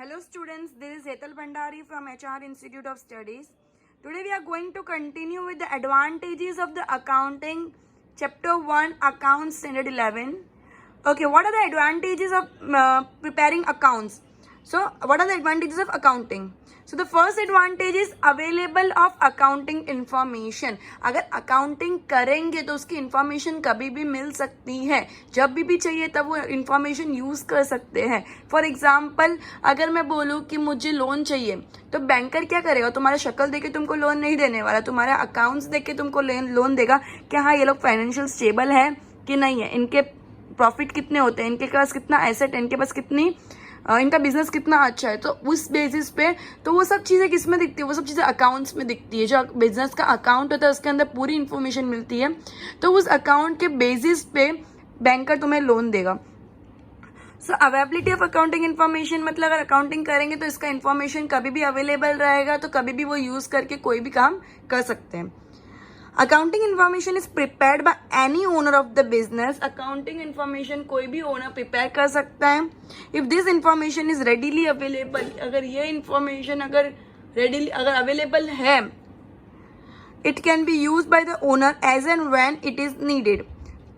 Hello students, this is Hetal Bhandari from HR Institute of Studies. Today we are going to continue with the advantages of the accounting, chapter 1, accounts standard 11. Okay, what are the advantages of preparing accounts? So what are the advantages of accounting? So the first advantage is available of accounting information. अगर accounting करेंगे तो उसकी information कभी भी मिल सकती है, जब भी चाहिए तब वो information यूज कर सकते हैं. फॉर एग्जाम्पल अगर मैं बोलूँ कि मुझे लोन चाहिए तो बैंकर क्या करेगा, तुम्हारा शक्ल देके तुमको लोन नहीं देने वाला, तुम्हारा अकाउंट्स देख के तुमको लोन देगा कि हाँ ये लोग फाइनेंशियल स्टेबल है कि नहीं है, इनके प्रॉफिट कितने होते हैं, इनके पास कितना एसेट है, इनके पास कितनी इनका बिजनेस कितना अच्छा है. तो उस बेसिस पे तो वो सब चीज़ें किस में दिखती है, वो सब चीज़ें अकाउंट्स में दिखती है. जो बिजनेस का अकाउंट होता है उसके अंदर पूरी इन्फॉर्मेशन मिलती है. तो उस अकाउंट के बेसिस पे बैंकर तुम्हें लोन देगा. सो अवेलेबिलिटी ऑफ अकाउंटिंग इन्फॉर्मेशन मतलब अगर अकाउंटिंग करेंगे तो इसका इन्फॉर्मेशन कभी भी अवेलेबल रहेगा, तो कभी भी वो यूज करके कोई भी काम कर सकते हैं. Accounting information is prepared by any owner of the business. Accounting information कोई भी ओनर प्रिपेयर कर सकता है. If this information is readily available, अगर ये इन्फॉर्मेशन अगर अवेलेबल है, it can be use by the owner as and when it is needed.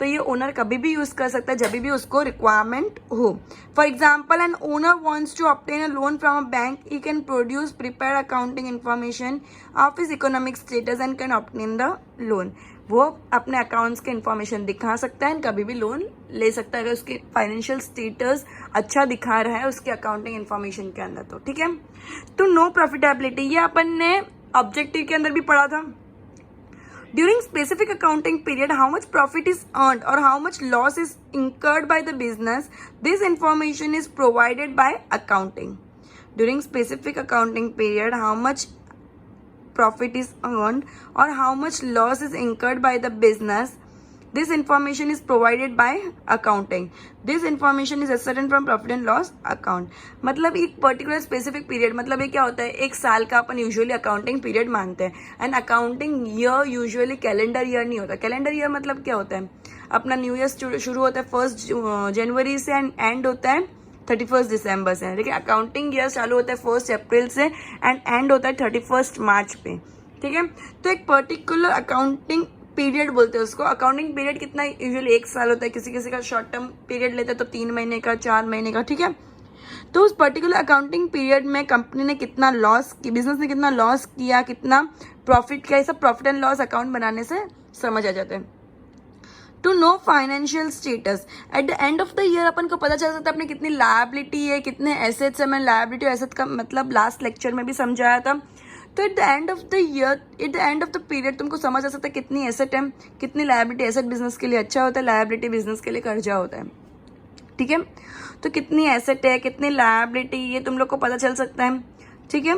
तो ये ओनर कभी भी यूज कर सकता है जब भी उसको रिक्वायरमेंट हो. For example an owner wants to obtain a loan from a bank, he can produce prepare accounting information of his economic status and can obtain the loan. वो अपने अकाउंट्स के इन्फॉर्मेशन दिखा सकता है एंड कभी भी loan ले सकता है अगर उसकी फाइनेंशियल स्टेटस अच्छा दिखा रहा है उसके अकाउंटिंग इन्फॉर्मेशन के अंदर. तो ठीक है. तो नो प्रॉफिटेबिलिटी, ये अपन ने ऑब्जेक्टिव के अंदर भी पढ़ा था. During specific accounting period, how much profit is earned or how much loss is incurred by the business, this information is provided by accounting. During specific accounting period, how much profit is earned or how much loss is incurred by the business, this information is provided by accounting. This information is ascertained from profit and loss account. मतलब एक particular specific period, मतलब ये क्या होता है, एक साल का अपन यूजुअली अकाउंटिंग पीरियड मानते हैं. And accounting year usually calendar year नहीं होता. कैलेंडर ईयर मतलब क्या होता है, अपना न्यू ईयर शुरू होता है 1 जनवरी से एंड एंड होता है 31 दिसंबर से. लेकिन अकाउंटिंग ईयर चालू होता है 1 अप्रैल से एंड एंड होता है 31 मार्च पे. ठीक है. तो एक पर्टिकुलर अकाउंटिंग पीरियड बोलते हैं उसको. अकाउंटिंग पीरियड कितना यूजुअली 1 साल होता है, किसी किसी का शॉर्ट टर्म पीरियड लेते हैं तो 3 महीने का, 4 महीने का. ठीक है. तो उस पर्टिकुलर अकाउंटिंग पीरियड में कंपनी ने कितना लॉस की, बिजनेस ने कितना लॉस किया, कितना प्रॉफिट किया, ये सब प्रॉफिट एंड लॉस अकाउंट बनाने से समझ आ जाते हैं. To know financial status, at the end of the year अपन को पता चल सकता है अपने कितनी लायबिलिटी है, कितने एसेट्स है. मैंने लायबिलिटी और एसेट का मतलब लास्ट लेक्चर में भी समझाया था. तो eight the end of the year, eight the end of the period तुमको समझ आ सकता है कितनी एसेट है, कितनी लायबिलिटी. एसेट बिजनेस के लिए अच्छा होता है, लायबिलिटी बिजनेस के लिए कर्जा होता है. ठीक है. तो कितनी एसेट है, कितनी लायबिलिटी, ये तुम लोग को पता चल सकता है. ठीक है.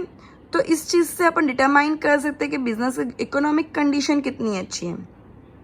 तो इस चीज़ से अपन डिटरमाइन कर सकते हैं कि बिजनेस की इकोनॉमिक कंडीशन कितनी अच्छी है.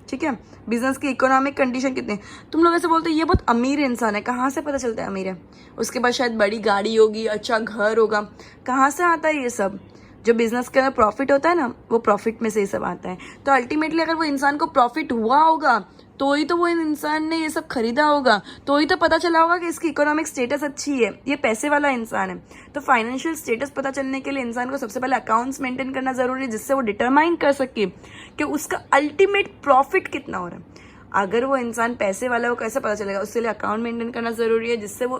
ठीक है. बिजनेस की इकोनॉमिक कंडीशन कितनी. तुम लोग ऐसे बोलते हैं ये बहुत अमीर इंसान है, कहाँ से पता चलता है अमीर है, उसके पास शायद बड़ी गाड़ी होगी, अच्छा घर होगा. कहाँ से आता है ये सब, जो बिजनेस के अंदर प्रॉफिट होता है ना, वो प्रॉफिट में से ये सब आता है. तो अल्टीमेटली अगर वो इंसान को प्रॉफिट हुआ होगा तो ही तो वो इंसान ने ये सब खरीदा होगा, तो ही तो पता चला होगा कि इसकी इकोनॉमिक स्टेटस अच्छी है, ये पैसे वाला इंसान है. तो फाइनेंशियल स्टेटस पता चलने के लिए इंसान को सबसे पहले अकाउंट्स मेंटेन करना जरूरी है, जिससे वो डिटरमाइन कर सके कि उसका अल्टीमेट प्रॉफिट कितना हो रहा है. अगर वो इंसान पैसे वाला है वो कैसे पता चलेगा, उसके लिए अकाउंट मेंटेन करना जरूरी है, जिससे वो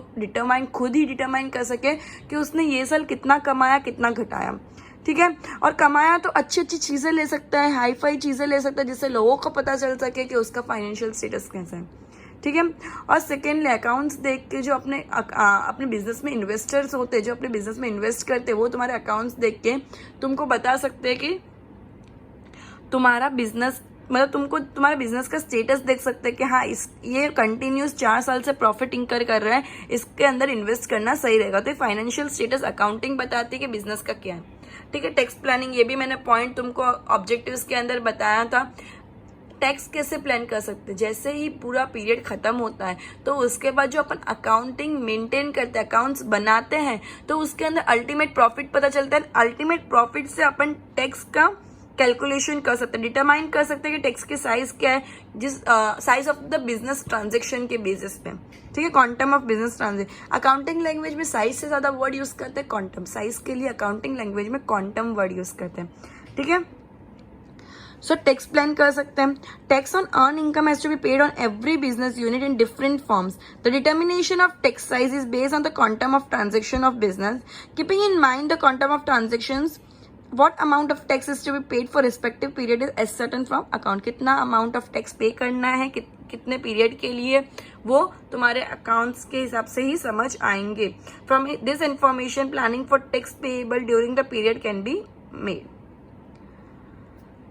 खुद ही डिटरमाइन कर सके कि उसने ये साल कितना कमाया, कितना घटाया. ठीक है. और कमाया तो अच्छी अच्छी चीज़ें ले सकता है, हाई फाई चीज़ें ले सकता है, जिससे लोगों को पता चल सके कि उसका फाइनेंशियल स्टेटस कैसा है. ठीक है. और सेकेंडली अकाउंट्स देख के जो अपने बिजनेस में इन्वेस्टर्स होते हैं, जो अपने बिजनेस में इन्वेस्ट करते हैं, वो तुम्हारे अकाउंट्स देख के तुमको बता सकते हैं कि तुम्हारा बिजनेस मतलब तुमको तुम्हारे बिजनेस का स्टेटस देख सकते हैं कि हाँ ये कंटिन्यूस 4 साल से प्रॉफिट इंकर कर रहा है, इसके अंदर इन्वेस्ट करना सही रहेगा. तो फाइनेंशियल स्टेटस अकाउंटिंग बताती है कि बिजनेस का क्या है. ठीक है. टैक्स प्लानिंग, ये भी मैंने पॉइंट तुमको ऑब्जेक्टिव्स के अंदर बताया था. टैक्स कैसे प्लान कर सकते हैं, जैसे ही पूरा पीरियड खत्म होता है तो उसके बाद जो अपन अकाउंटिंग मेंटेन करते हैं, अकाउंट्स बनाते हैं, तो उसके अंदर अल्टीमेट प्रॉफिट पता चलता है. अल्टीमेट प्रॉफिट से अपन टैक्स का कैलकुलेशन कर सकते हैं, डिटरमाइन कर सकते हैं कि टैक्स की साइज क्या है, जिस size of the business transaction के बेसिस पे, ठीक है, quantum of business transaction. Accounting language में साइज से ज्यादा वर्ड यूज करते हैं क्वांटम, साइज के लिए अकाउंटिंग लैंग्वेज में क्वांटम वर्ड यूज करते हैं, ठीक है। सो टैक्स प्लान कर सकते हैं। Tax on earn income has to be paid on every business unit in different forms. The determination of tax size is based on the quantum of transaction of business, keeping in mind the quantum of transactions, what amount of tax is to be paid for respective period is ascertained from account। कितना amount of tax पे करना है कितने period के लिए, वो तुम्हारे accounts के हिसाब से ही समझ आएंगे। From this information planning for tax payable during the period can be made.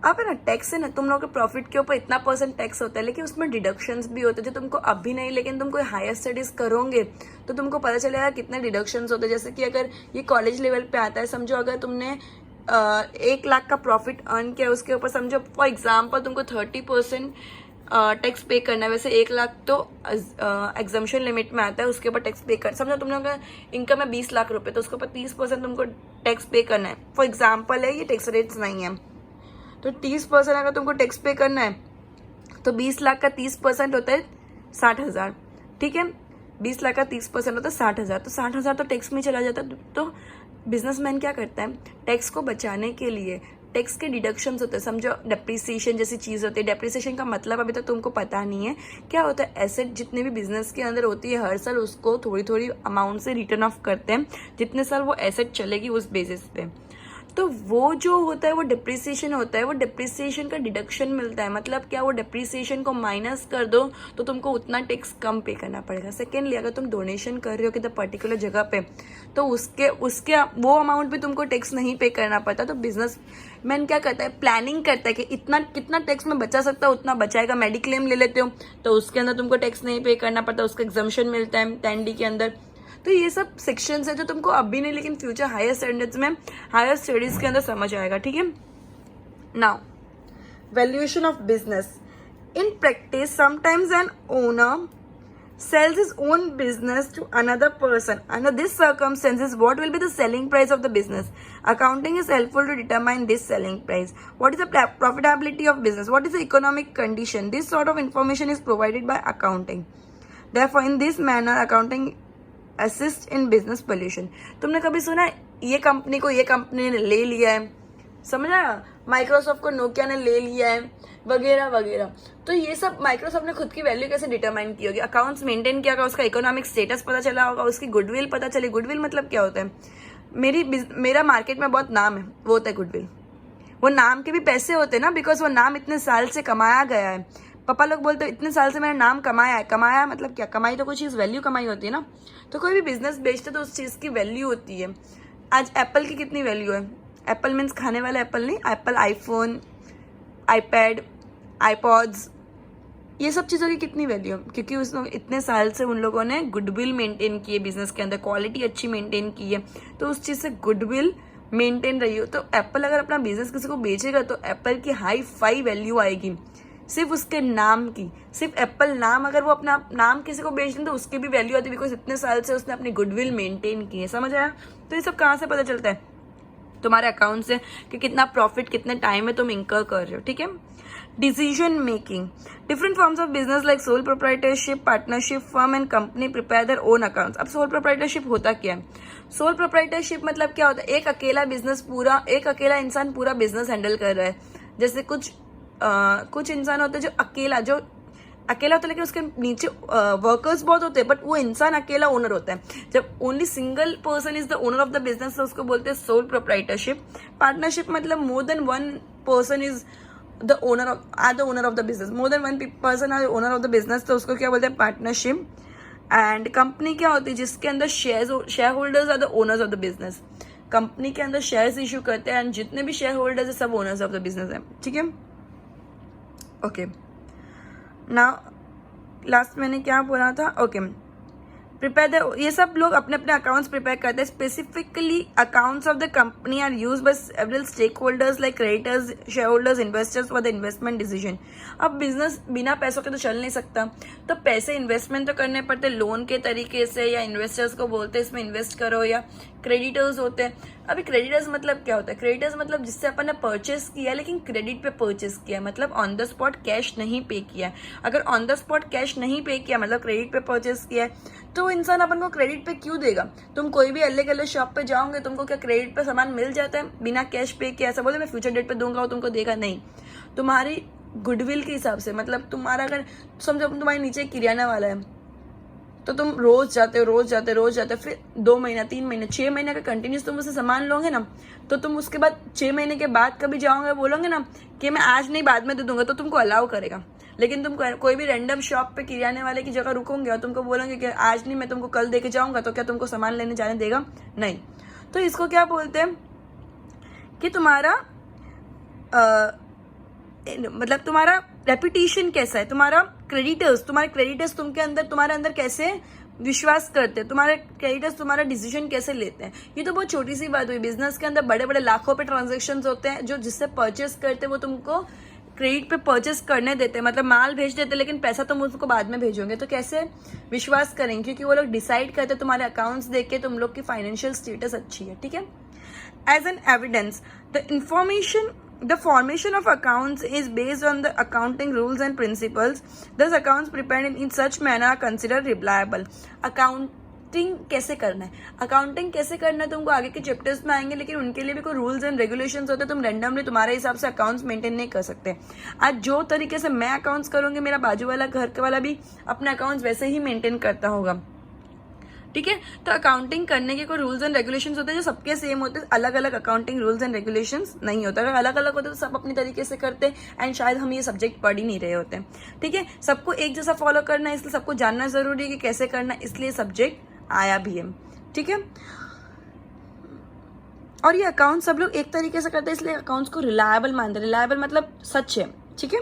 अब है ना टैक्स है ना, तुम लोगों के प्रॉफिट के ऊपर इतना % टैक्स होता है, लेकिन उसमें डिडक्शंस भी होते हैं जो तुमको अभी नहीं, लेकिन तुम कोई हायर स्टडीज करोगे तो तुमको पता चलेगा कितने डिडक्शंस होते हैं। जैसे कि अगर ये कॉलेज लेवल पे आता है, समझो अगर तुमने 1 लाख का प्रॉफिट अर्न किया, उसके ऊपर समझो फॉर एग्जाम्पल तुमको 30% टैक्स पे करना है। वैसे 1 लाख तो एग्जम्पशन लिमिट में आता है, उसके ऊपर टैक्स पे कर, समझो तुम लोगों का इनकम है 20 लाख रुपए, तो उसके ऊपर 30% तुमको टैक्स पे करना है। फॉर एग्जाम्पल है, ये टैक्स रेट्स नहीं है, तो 30% अगर तुमको टैक्स पे करना है तो 20 लाख का 30% होता है 60,000, ठीक है। 20 लाख का 30% होता है 60,000, तो 60,000 तो टैक्स में चला जाता है। तो बिजनेसमैन क्या करता है, टैक्स को बचाने के लिए टैक्स के डिडक्शंस होते हैं। समझो डेप्रिसिएशन जैसी चीज़ होती है। डेप्रिसिएशन का मतलब अभी तक तुमको पता नहीं है क्या होता है। एसेट जितने भी बिजनेस के अंदर होती है, हर साल उसको थोड़ी थोड़ी अमाउंट से रिटर्न ऑफ करते हैं, जितने साल वो एसेट चलेगी उस बेसिस पे। तो वो जो होता है वो डिप्रिसिएशन होता है, वो डिप्रिसिएशन का डिडक्शन मिलता है। मतलब क्या, वो डिप्रिसिएशन को माइनस कर दो तो तुमको उतना टैक्स कम पे करना पड़ेगा। सेकेंडली, अगर तुम डोनेशन कर रहे हो किसी पर्टिकुलर जगह पे, तो उसके वो अमाउंट भी तुमको टैक्स नहीं पे करना पड़ता। तो बिजनेस मैन क्या करता है, प्लानिंग करता है कि इतना कितना टैक्स में बचा सकता है उतना बचाएगा। मेडिक्लेम ले लेते हो तो उसके अंदर तुमको टैक्स नहीं पे करना पड़ता, उसका एग्जम्पशन मिलता है 10D के अंदर। तो ये सब सेक्शंस है जो तुमको अभी नहीं, लेकिन फ्यूचर हायर स्टैंडर्ड्स में, हायर स्टडीज के अंदर समझ आएगा, ठीक है। Now valuation of business in practice, sometimes an owner sells his own business to another person. Under this circumstances, what will be the selling price of the business? Accounting is helpful to determine this selling price. What is the profitability of business? What is the economic condition? This sort of information is provided by accounting. Therefore, in this manner, accounting assist in business valuation. तुमने कभी सुना है ये company को ये company ने ले लिया है, समझा, माइक्रोसॉफ्ट को नोकिया ने ले लिया है, वगैरह वगैरह। तो ये सब माइक्रोसॉफ्ट ने खुद की वैल्यू कैसे डिटरमाइन की होगी, अकाउंट्स मेंटेन किया होगा, उसका इकोनॉमिक स्टेटस पता चला होगा, उसकी गुडविल पता चली। गुडविल मतलब क्या होता है, मेरा मार्केट में बहुत नाम है, वो होता है गुडविल। वो नाम के भी पैसे होते हैं ना, बिकॉज वो नाम इतने साल से कमाया गया है। पापा लोग बोलते हैं इतने साल से मैंने नाम कमाया है। कमाया मतलब क्या, कमाई तो कोई चीज़ वैल्यू कमाई होती है ना। तो कोई भी बिजनेस बेचते तो उस चीज़ की वैल्यू होती है। आज एप्पल की कितनी वैल्यू है, एप्पल मीन्स खाने वाला एप्पल नहीं, एप्पल आईफोन, आईपैड, आईपॉड्स, ये सब चीज़ों की कितनी वैल्यू है, क्योंकि उस इतने साल से उन लोगों ने गुडविल मेंटेन की है, बिजनेस के अंदर क्वालिटी अच्छी मेंटेन की है, तो उस चीज़ से गुडविल मेंटेन रही हो। तो एप्पल अगर अपना बिजनेस किसी को बेचेगा तो एप्पल की हाई फाई वैल्यू आएगी, सिर्फ उसके नाम की, सिर्फ एप्पल नाम। अगर वो अपना नाम किसी को बेच दें तो उसकी भी वैल्यू आती है, बिकॉज इतने साल से उसने अपनी गुडविल मेंटेन की है। समझ आया। तो ये सब कहाँ से पता चलता है, तुम्हारे अकाउंट से, कि कितना प्रॉफिट कितने टाइम में तुम इंकर कर रहे हो, ठीक है। Decision making, different forms of business like soul proprietorship, partnership, firm and company prepare their own accounts. अब सोल प्रोप्राइटरशिप होता क्या है, सोल प्रोप्राइटरशिप मतलब क्या होता है, एक अकेला बिजनेस पूरा, एक अकेला इंसान पूरा बिजनेस हैंडल कर रहा है। जैसे कुछ इंसान होते हैं जो अकेला होता है, लेकिन उसके नीचे वर्कर्स बहुत होते हैं, बट वो इंसान अकेला ओनर होता है। जब only single person is the owner of the business तो उसको बोलते हैं सोल प्रोप्राइटरशिप। पार्टनरशिप मतलब more than one person is the owner of the business, more than one person are owner of the business, तो उसको क्या बोलते हैं, पार्टनरशिप। एंड कंपनी क्या होती है, जिसके अंदर share holders are the owners of the business. Company के अंदर शेयर्स इशू करते हैं, एंड जितने भी शेयर होल्डर्स है सब ओनर्स ऑफ द बिजनेस है, ठीक है। ओके, नाउ लास्ट मैंने क्या बोला था, ओके, प्रिपेयर ये सब लोग अपने अपने अकाउंट्स प्रिपेयर करते हैं। Specifically accounts of the company are use by several stake holders like creditors, share holders, investors for the investment decision. अब बिजनेस बिना पैसों के तो चल नहीं सकता, तो पैसे इन्वेस्टमेंट तो करने पड़ते, लोन के तरीके से, या इन्वेस्टर्स को बोलते हैं इसमें इन्वेस्ट करो, या क्रेडिटर्स होते हैं। अभी क्रेडिटर्स मतलब क्या होता है? क्रेडिटर्स मतलब जिससे अपन ने परचेस किया है लेकिन क्रेडिट पे परचेस किया है, मतलब ऑन द स्पॉट कैश नहीं पे किया है। अगर ऑन द स्पॉट कैश नहीं पे किया मतलब क्रेडिट पे परचेस किया है, तो इंसान अपन को क्रेडिट पे क्यों देगा? तुम कोई भी अलग अलग शॉप पे जाओगे, तुमको क्या क्रेडिट पे सामान मिल जाता है बिना कैश पे किया? ऐसा बोले मैं फ्यूचर डेट पे दूंगा और तुमको देगा? नहीं। तुम्हारी गुडविल के हिसाब से, मतलब तुम्हारा अगर समझो तुम्हारे नीचे किराना वाला है, तो तुम रोज जाते, फिर 2 महीना 3 महीने 6 महीने का कंटिन्यूस तुम उससे सामान लोगे ना, तो तुम उसके बाद 6 महीने के बाद कभी जाओगे बोलोगे ना कि मैं आज नहीं बाद में दे दूंगा, तो तुमको अलाउ करेगा। लेकिन तुम कोई भी रैंडम शॉप पे किराने वाले की जगह रुकोगे और तुमको बोलोगे कि आज नहीं मैं तुमको कल दे के जाऊंगा, तो क्या तुमको सामान लेने जाने देगा? नहीं। तो इसको क्या बोलते हैं कि तुम्हारा मतलब तुम्हारा रेपुटेशन कैसा है, तुम्हारे क्रेडिटर्स तुम्हारे अंदर कैसे विश्वास करते हैं, तुम्हारे क्रेडिटर्स तुम्हारा डिसीजन कैसे लेते हैं। ये तो बहुत छोटी सी बात हुई। बिजनेस के अंदर बड़े बड़े लाखों पे ट्रांजेक्शन होते हैं, जो जिससे परचेस करते हैं वो तुमको क्रेडिट पे परचेस करने देते हैं, मतलब माल भेज देते हैं लेकिन पैसा तुम उसको बाद में भेजोगे, तो कैसे विश्वास करेंगे? क्योंकि वो लोग डिसाइड करते हैं तुम्हारे अकाउंट्स देख के तुम लोग की फाइनेंशियल स्टेटस अच्छी है, ठीक है। As an evidence, the formation of accounts is based on the accounting rules and principles. Thus accounts prepared in such manner are considered reliable. Accounting कैसे करना है तुमको आगे के चैप्टर्स में आएंगे, लेकिन उनके लिए भी कोई रूल्स एंड रेगुलेशंस होते हैं। तुम रैंडमली तुम्हारे हिसाब से अकाउंट्स मेंटेन नहीं कर सकते। आज जो तरीके से मैं अकाउंट्स करूंगी, मेरा बाजू वाला घर के वाला भी अपने अकाउंट्स वैसे ही मेंटेन करता होगा, ठीक है। तो अकाउंटिंग करने के कोई रूल्स एंड रेगुलेशंस होते हैं जो सबके सेम होते हैं, अलग अलग अकाउंटिंग रूल्स एंड रेगुलेशंस नहीं होता। अगर अलग अलग होते तो सब अपनी तरीके से करते एंड शायद हम ये सब्जेक्ट पढ़ ही नहीं रहे होते, ठीक है। सबको एक जैसा फॉलो करना है, इसलिए सबको जानना जरूरी है कि कैसे करना है, इसलिए सब्जेक्ट आया भी है, ठीक है। और ये अकाउंट सब लोग एक तरीके से करते हैं, इसलिए अकाउंट्स को रिलायबल मानते हैं। रिलायबल मतलब सच है, ठीक है।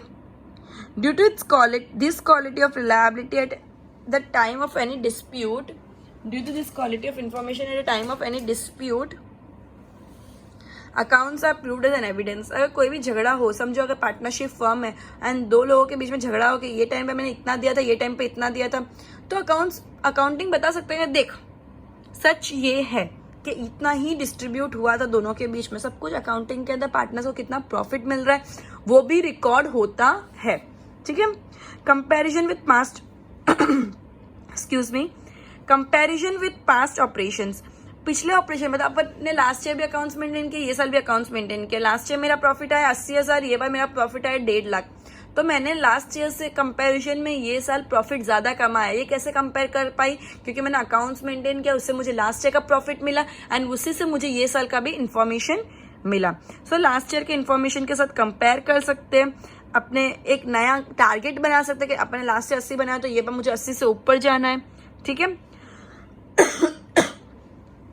Due to this quality of reliability at the time of any dispute, due to this quality of information at a time of any dispute, accounts are proved as an evidence. अगर कोई भी झगड़ा हो, समझो अगर पार्टनरशिप फर्म है and 2 लोगों के बीच में झगड़ा हो कि ये टाइम पे मैंने इतना दिया था, ये टाइम पे इतना दिया था, तो अकाउंटिंग बता सकते हैं देख सच ये है कि इतना ही डिस्ट्रीब्यूट हुआ था दोनों के बीच में। सब कुछ अकाउंटिंग के अंदर पार्टनर्स को कितना प्रॉफिट मिल रहा है वो भी रिकॉर्ड होता है, ठीक है। Comparison with past excuse me, comparison with past operations, पिछले ऑपरेशन मतलब अपन ने लास्ट ईयर भी अकाउंट्स मेंटेन किए, ये साल भी अकाउंट्स मेंटेन किया। लास्ट ईयर मेरा प्रॉफिट आया 80,000, ये बार मेरा प्रॉफिट आया 1.5 लाख, तो मैंने लास्ट ईयर से कंपैरिजन में ये साल प्रॉफिट ज्यादा कमाया। ये कैसे कंपेयर कर पाई? क्योंकि मैंने अकाउंट्स मेंटेन किया, उससे मुझे लास्ट ईयर का प्रॉफिट मिला एंड उसी से मुझे ये साल का भी इंफॉर्मेशन मिला। सो लास्ट ईयर के इंफॉर्मेशन के साथ कंपेयर कर सकते हैं, अपने एक नया टारगेट बना सकते हैं कि अपने लास्ट ईयर 80 बनाया तो ये बार मुझे 80 से ऊपर जाना है, ठीक है।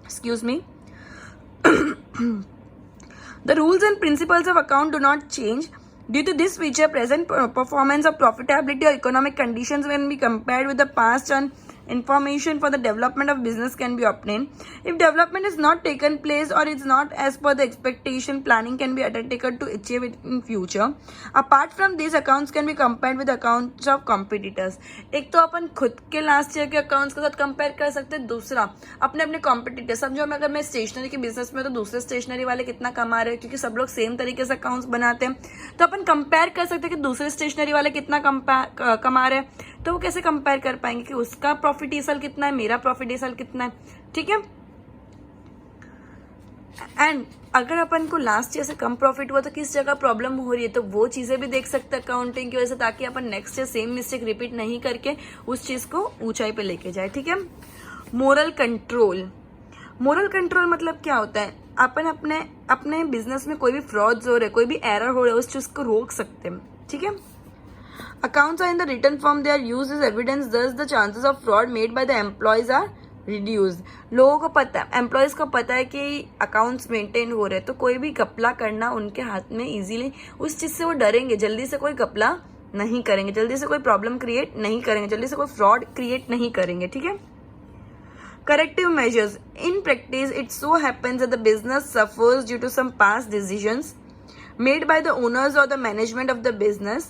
Excuse me. The rules and principles of account do not change. Due to this feature, present performance of profitability or economic conditions when be compared with the past and information for the development of business can be obtained. If development is not taken place or is not as per the expectation, planning can be undertaken to achieve it in future. Apart from these, accounts can be compared with accounts of competitors. एक तो अपन खुद के last year के accounts के साथ compare कर सकते हैं, दूसरा अपने अपने कॉम्पिटिटर। समझो अगर मैं स्टेशनरी के बिजनेस में तो दूसरे स्टेशनरी वाले कितना कमा रहे हैं, क्योंकि सब लोग सेम तरीके से अकाउंट्स बनाते हैं, तो अपन कंपेयर कर सकते हैं कि दूसरे स्टेशनरी वाले कितना कमा रहे हैं। तो वो कैसे कंपेयर कर पाएंगे कि उसका प्रॉफिट ये साल कितना है, मेरा प्रॉफिट ये साल कितना है, ठीक है। एंड अगर अपन को लास्ट ईयर से कम प्रॉफिट हुआ तो किस जगह प्रॉब्लम हो रही है, तो वो चीजें भी देख सकते हैं अकाउंटिंग की वजह से, ताकि अपन next year same mistake repeat नहीं करके उस चीज को ऊंचाई पे लेके जाए, ठीक है। मोरल कंट्रोल मतलब क्या होता है? अपन अपने बिजनेस में कोई भी फ्रॉड्स हो रहे, कोई भी एरर हो रहा है, उस चीज को रोक सकते हैं, ठीक है। Accounts are in the written form, they are used as evidence, thus the chances of fraud made by the employees are reduced. लोगों को पता है, एम्प्लॉयज को पता है कि अकाउंट्स मेंटेन हो रहे हैं, तो कोई भी घपला करना उनके हाथ में इजीली, उस चीज से वो डरेंगे, जल्दी से कोई घपला नहीं करेंगे, जल्दी से कोई प्रॉब्लम क्रिएट नहीं करेंगे, जल्दी से कोई फ्रॉड क्रिएट नहीं करेंगे, ठीक है। Corrective measures. In practice, it so happens that the business suffers due to some past decisions made by the owners or the management of the business.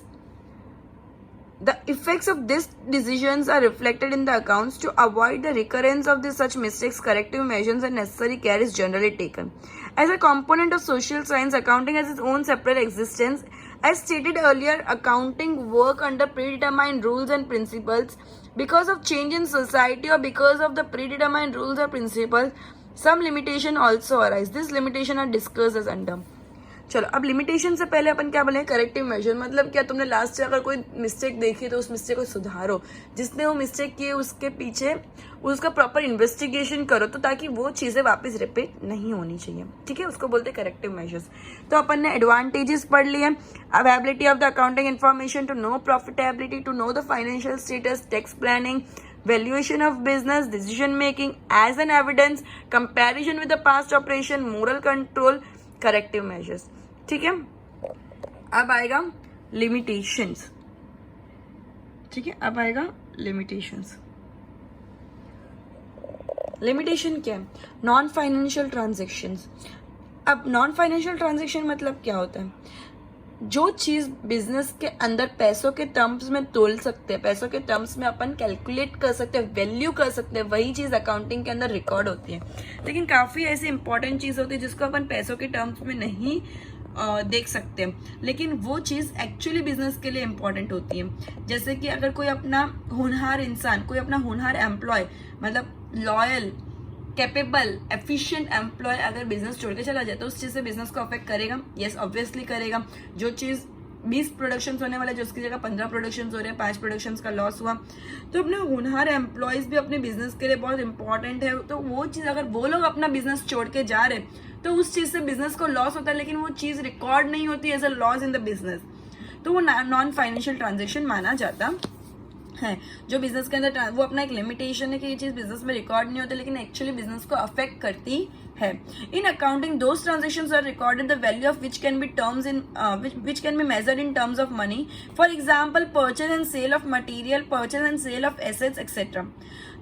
The effects of these decisions are reflected in the accounts. To avoid the recurrence of such mistakes, corrective measures and necessary care is generally taken. As a component of social science, accounting has its own separate existence. As stated earlier, accounting work under predetermined rules and principles. Because of change in society or because of the predetermined rules or principles, some limitation also arise. This limitation are discussed as under. चलो अब limitation से पहले अपन क्या बोले, corrective major. मतलब क्या, तुमने last से अगर कोई मिस्टेक देखी तो उस मिस्टेक को सुधारो. जिसने वो मिस्टेक की उसके पीछे उसका प्रॉपर इन्वेस्टिगेशन करो, तो ताकि वो चीज़ें वापस रिपीट नहीं होनी चाहिए. ठीक है, उसको बोलते हैं करेक्टिव मेजर्स. तो अपन ने एडवांटेजेस पढ़ लिए. Availability of the accounting information to know profitability, to know the financial status, tax planning, valuation of business, decision making as an evidence, comparison with the past operation, moral control, corrective measures. ठीक है, अब आएगा limitations. ठीक है, अब आएगा limitations. Limitation क्या है? Non financial transactions. अब नॉन फाइनेंशियल ट्रांजेक्शन मतलब क्या होता है? जो चीज बिजनेस के अंदर पैसों के टर्म्स में तोल सकते हैं, पैसों के टर्म्स में अपन कैलकुलेट कर सकते हैं, वैल्यू कर सकते हैं, वही चीज अकाउंटिंग के अंदर रिकॉर्ड होती है. लेकिन काफी ऐसी इंपॉर्टेंट चीज होती है जिसको अपन पैसों के टर्म्स में नहीं देख सकते हैं, लेकिन वो चीज एक्चुअली बिजनेस के लिए इंपॉर्टेंट होती है. जैसे कि अगर कोई अपना होनहार इंसान, कोई अपना होनहार एम्प्लॉय, मतलब लॉयल, कैपेबल, एफिशिएंट एम्प्लॉय अगर बिजनेस छोड़ के चला जाए तो उस चीज से बिजनेस को अफेक्ट करेगा. यस, ऑब्वियसली करेगा. जो चीज 20 प्रोडक्शन होने वाला है, जो उसकी जगह 15 प्रोडक्शन हो रहे हैं, 5 प्रोडक्शन का लॉस हुआ, तो अपने होनहार एम्प्लॉयज भी अपने बिजनेस के लिए बहुत इंपॉर्टेंट है. तो वो चीज अगर वो लोग अपना बिजनेस छोड़ के जा रहे तो उस चीज से बिजनेस को लॉस होता है, लेकिन वो चीज रिकॉर्ड नहीं होती as a loss in the business, तो वो नॉन फाइनेंशियल ट्रांजेक्शन माना जाता है. जो बिजनेस के अंदर वो अपना एक लिमिटेशन है कि ये चीज बिजनेस में रिकॉर्ड नहीं होती, लेकिन एक्चुअली बिजनेस को अफेक्ट करती है. In accounting those transactions are recorded the value of which can be terms in which can be measured in terms of money. For example, purchase and sale of material, purchase and sale of assets, etcetera.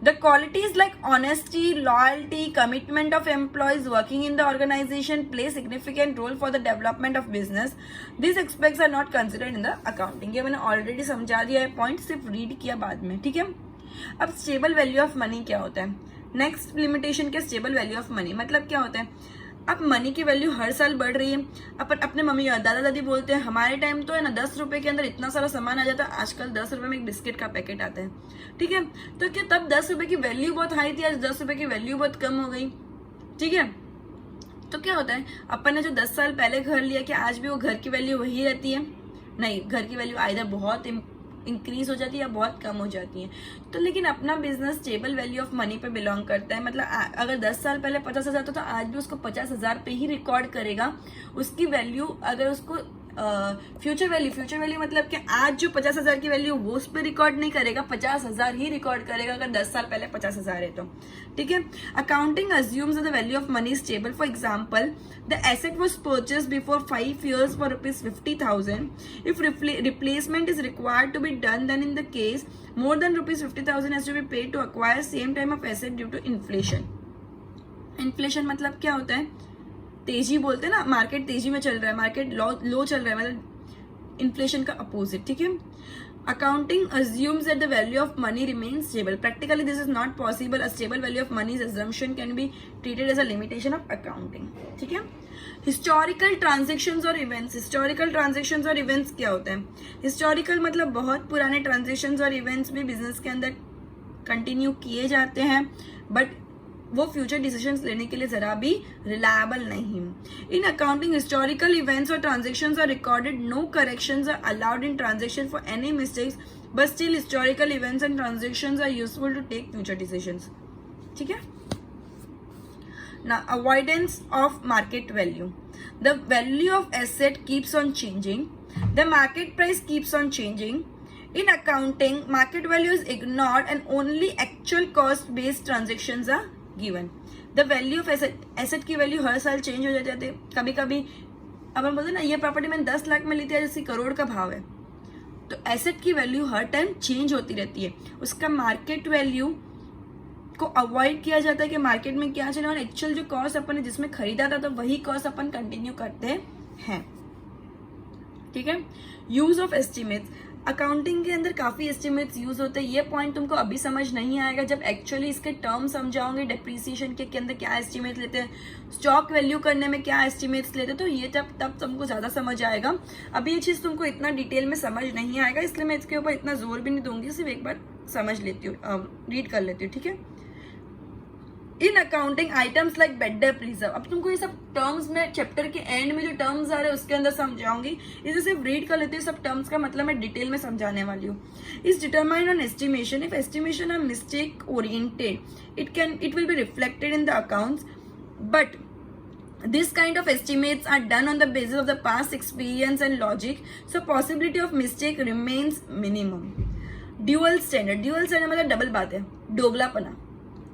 The qualities like honesty, loyalty, commitment of employees working in the organization play significant role for the development of business. These aspects are not considered in the accounting. ये मैंने already समझा दिया है, point सिर्फ read किया बाद में. ठीक है, अब स्टेबल वैल्यू ऑफ मनी क्या होता है? नेक्स्ट लिमिटेशन क्या, स्टेबल वैल्यू ऑफ मनी मतलब क्या होता है? अब मनी की वैल्यू हर साल बढ़ रही है. अपन अपने मम्मी दादा दादी बोलते हैं हमारे टाइम तो है ना 10 रुपए के अंदर इतना सारा सामान आ जाता है, आजकल 10 रुपए में एक बिस्किट का पैकेट आता है. ठीक है, तो क्या तब 10 रुपए की वैल्यू बहुत हाई थी, आज 10 रुपए की वैल्यू बहुत कम हो गई. ठीक है, तो क्या होता है, अपन ने जो 10 साल पहले घर लिया, कि आज भी वो घर की वैल्यू वही रहती है? नहीं, घर की वैल्यू आइदर बहुत इंक्रीज हो जाती है या बहुत कम हो जाती है. तो लेकिन अपना business stable value of money पे बिलोंग करता है. मतलब अगर 10 साल पहले 50,000 था तो आज भी उसको 50,000 पे ही रिकॉर्ड करेगा. उसकी वैल्यू अगर उसको फ्यूचर वैल्यू मतलब कि आज जो 50,000 की वैल्यू वो उस पर रिकॉर्ड नहीं करेगा, 50,000 ही रिकॉर्ड करेगा अगर 10 साल पहले 50,000 है तो. ठीक है, accounting assumes the value of money stable. For example, the asset was purchase before 5 years for ₹50,000. If replacement is required to be done, then in the case more than ₹50,000 has to be paid to acquire same time of asset due to inflation. Inflation मतलब क्या होता है? तेजी बोलते हैं ना, market तेजी में चल रहा है, मार्केट लो चल रहा है, मतलब इन्फ्लेशन का अपोजिट. ठीक है, accounting assumes that the value of money remains stable. Practically this is not possible. A stable value of money's assumption can be treated as a limitation of accounting. ठीक है, historical transactions और events. Historical transactions और events क्या होते हैं? Historical मतलब बहुत पुराने ट्रांजेक्शंस और इवेंट्स भी बिजनेस के अंदर कंटिन्यू किए जाते हैं, बट वो फ्यूचर डिसीजंस लेने के लिए जरा भी रिलायबल नहीं. इन अकाउंटिंग हिस्टोरिकल इवेंट्स और transactions are recorded. No corrections are allowed in transaction for any mistakes, but still historical events and transactions are useful to take future decisions. ठीक है, now avoidance of market value. The value of asset keeps on changing. The market price keeps on changing. In accounting, market value is ignored and only actual cost based transactions are given. The value of asset की value हर साल change हो जाती है. कभी कभी अपन बोलते ना ये प्रॉपर्टी मैंने 10 लाख में ली थी, जैसे करोड़ का भाव है, तो एसेट की वैल्यू हर टाइम चेंज होती रहती है. उसका मार्केट वैल्यू को अवॉइड किया जाता है कि मार्केट में क्या चल रहा है, और एक्चुअल जो कॉस्ट अपन ने जिसमें खरीदा था तो वही कॉस्ट अपन कंटिन्यू करते हैं. ठीक है, यूज ऑफ एस्टिमेट्स. अकाउंटिंग के अंदर काफ़ी एस्टिमेट्स यूज होते हैं. ये पॉइंट तुमको अभी समझ नहीं आएगा, जब एक्चुअली इसके टर्म समझाओगे. डेप्रीसिएशन के अंदर क्या एस्टिमेट लेते हैं, स्टॉक वैल्यू करने में क्या एस्टिमेट्स लेते हैं, तो ये तब तुमको ज़्यादा समझ आएगा. अभी ये चीज़ तुमको इतना डिटेल में समझ नहीं आएगा, इसलिए मैं इसके ऊपर इतना जोर भी नहीं दूंगी. सिर्फ एक बार समझ लेती हूँ, रीड कर लेती हूँ. ठीक है. In accounting items like bed date reserve. अब तुमको ये सब टर्म्स में चैप्टर के एंड में जो टर्म्स आ रहे हैं उसके अंदर समझाऊंगी. इसे सिर्फ रीड कर लेती हूँ. सब टर्म्स का मतलब मैं डिटेल में समझाने वाली हूँ. Is determined on estimation. If estimation are mistake oriented it will be reflected in the accounts, but this kind of estimates are done on the basis of the past experience and logic, so possibility of mistake remains minimum. Dual standard मतलब double बात है, दोगलापना.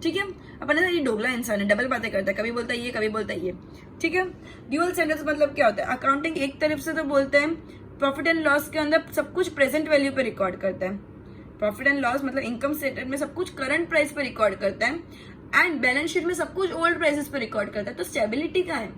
ठीक है. अपन ये डोगला इंसान है, double बातें करता है, कभी बोलता है ये कभी बोलता है ये. ठीक है. ड्यूअल स्टैंडर्ड्स मतलब क्या होता है. अकाउंटिंग एक तरफ से तो बोलते हैं प्रॉफिट एंड लॉस के अंदर सब कुछ प्रेजेंट वैल्यू पे रिकॉर्ड करता है. प्रॉफिट एंड लॉस मतलब इनकम स्टेटमेंट में सब कुछ करंट प्राइस पे रिकॉर्ड करता है, एंड बैलेंस शीट में सब कुछ ओल्ड प्राइसेस पे रिकॉर्ड करता है. तो स्टेबिलिटी का है.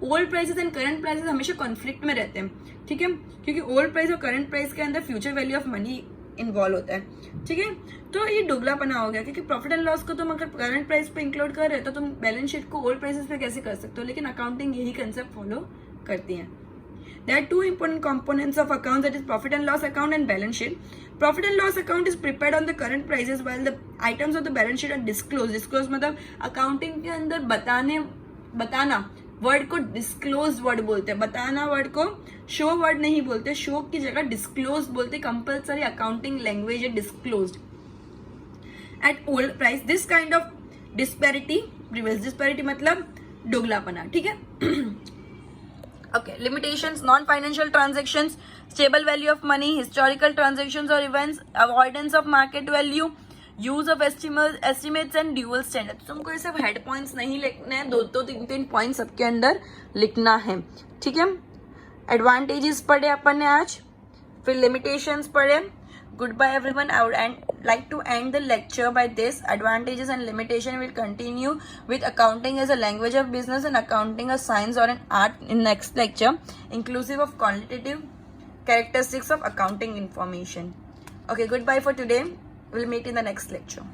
Old prices and current prices हमेशा कॉन्फ्लिक्ट में रहते हैं. ठीक है. क्योंकि ओल्ड प्राइस और करंट प्राइस के अंदर future value of money involve होता है. ठीक है. तो ये दोगलापना हो गया, क्योंकि प्रॉफिट एंड लॉस को तुम अगर करंट प्राइस पे इंक्लूड कर रहे हो तो तुम बैलेंस शीट को ओल्ड प्राइसेस पे कैसे कर सकते हो. लेकिन अकाउंटिंग यही कंसेप्ट फॉलो करती है. There are two important components of accounts, that is profit and loss account and balance sheet. Profit and loss account is prepared on the current prices while the items of the balance sheet are disclosed. Disclose मतलब accounting के अंदर बताना word को disclose word बोलते हैं. बताना word को show word नहीं बोलते. शो की जगह डिस्क्लोज बोलते. कंपल्सरी अकाउंटिंग लैंग्वेज है disclosed. At old price this kind of disparity prevails. Disparity मतलब दोगलापना. ठीक है. Okay, limitations, non-financial transactions, stable value of money, historical transactions or events, avoidance of market value, use of estimates and dual standards. तुमको ये सब head points नहीं लिखने हैं, 2-3 पॉइंट्स सबके अंदर लिखना है. ठीक है. एडवांटेजेस पढ़े अपन ने आज, फिर लिमिटेशंस पढ़े. Goodbye everyone. I would like to end the lecture by this. Advantages and limitation will continue with accounting as a language of business and accounting a science or an art in next lecture, inclusive of quantitative characteristics of accounting information. Okay, goodbye for today. We'll meet in the next lecture.